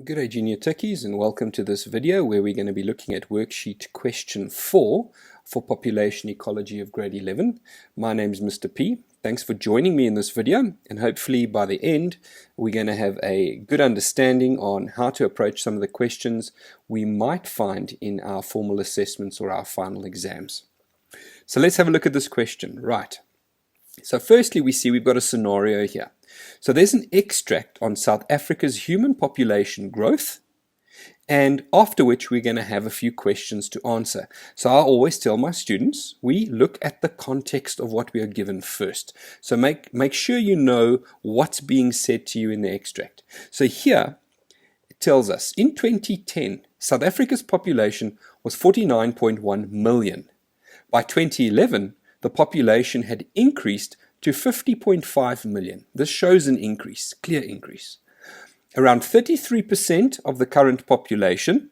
Good day, Junior Techies, and welcome to this video where we're going to be looking at worksheet question 4 for population ecology of grade 11. My name is Mr. P. Thanks for joining me in this video, and hopefully by the end we're going to have a good understanding on how to approach some of the questions we might find in our formal assessments or our final exams. So let's have a look at this question. Right. So firstly, we see we've got a scenario here. So there's an extract on South Africa's human population growth, and after which we're going to have a few questions to answer. So I always tell my students, we look at the context of what we are given first. So make sure you know what's being said to you in the extract. So here it tells us, in 2010, South Africa's population was 49.1 million. By 2011, the population had increased to 50.5 million. This shows an increase, clear increase. Around 33% of the current population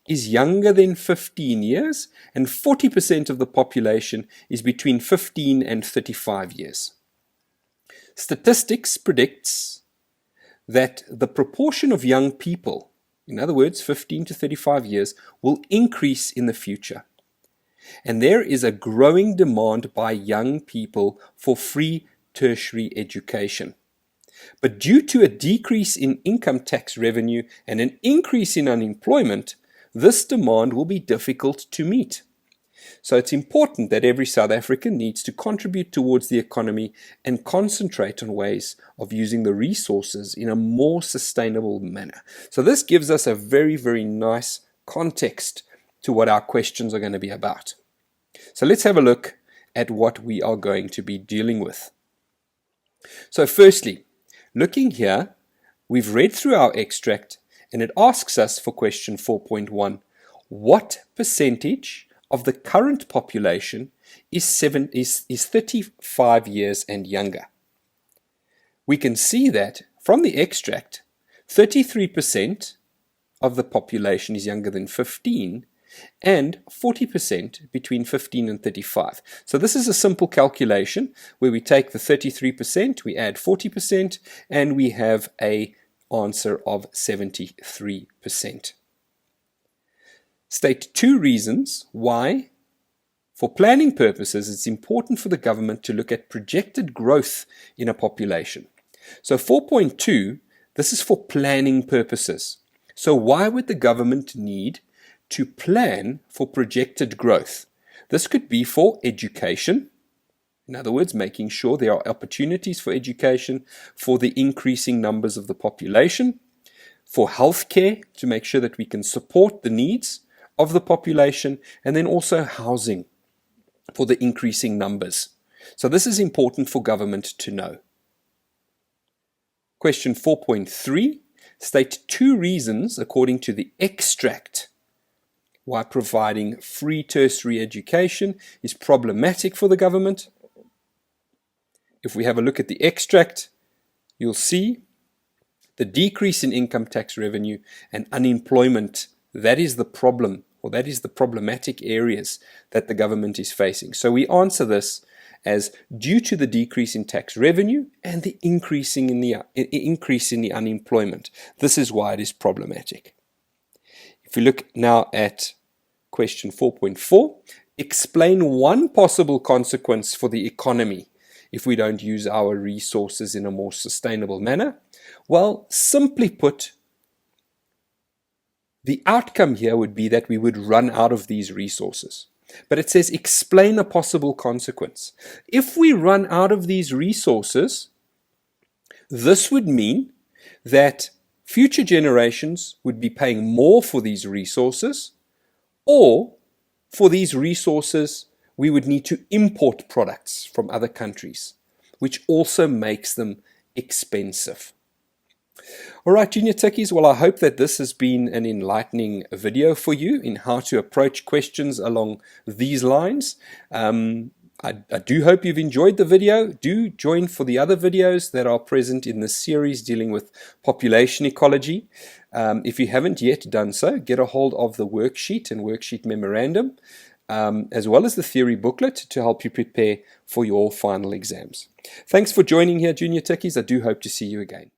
is younger than 15 years, and 40% of the population is between 15 and 35 years. Statistics predicts that the proportion of young people, in other words, 15 to 35 years, will increase in the future. And there is a growing demand by young people for free tertiary education. But due to a decrease in income tax revenue and an increase in unemployment, this demand will be difficult to meet. So it's important that every South African needs to contribute towards the economy and concentrate on ways of using the resources in a more sustainable manner. So this gives us a very, very nice context to what our questions are going to be about. So let's have a look at what we are going to be dealing with. So firstly, looking here, we've read through our extract and it asks us for question 4.1, what percentage of the current population is 35 years and younger? We can see that from the extract, 33% of the population is younger than 15 and 40% between 15 and 35. So this is a simple calculation where we take the 33%, we add 40%, and we have an answer of 73%. State two reasons why, for planning purposes, it's important for the government to look at projected growth in a population. So 4.2, this is for planning purposes. So why would the government need to plan for projected growth? This could be for education. In other words, making sure there are opportunities for education for the increasing numbers of the population, for healthcare to make sure that we can support the needs of the population, and then also housing for the increasing numbers. So this is important for government to know. Question 4.3, state two reasons according to the extract why providing free tertiary education is problematic for the government. If we have a look at the extract, you'll see the decrease in income tax revenue and unemployment. That is the problem, or that is the problematic areas that the government is facing. So we answer this as due to the decrease in tax revenue and the increase in the unemployment. This is why it is problematic. If we look now at question 4.4, explain one possible consequence for the economy if we don't use our resources in a more sustainable manner. Well, simply put, the outcome here would be that we would run out of these resources. But it says explain a possible consequence. If we run out of these resources, this would mean that future generations would be paying more for these resources, or for these resources we would need to import products from other countries, which also makes them expensive. All right, Junior Techies, well, I hope that this has been an enlightening video for you in how to approach questions along these lines. I do hope you've enjoyed the video. Do join for the other videos that are present in this series dealing with population ecology. If you haven't yet done so, get a hold of the worksheet and worksheet memorandum, as well as the theory booklet to help you prepare for your final exams. Thanks for joining here, Junior Techies. I do hope to see you again.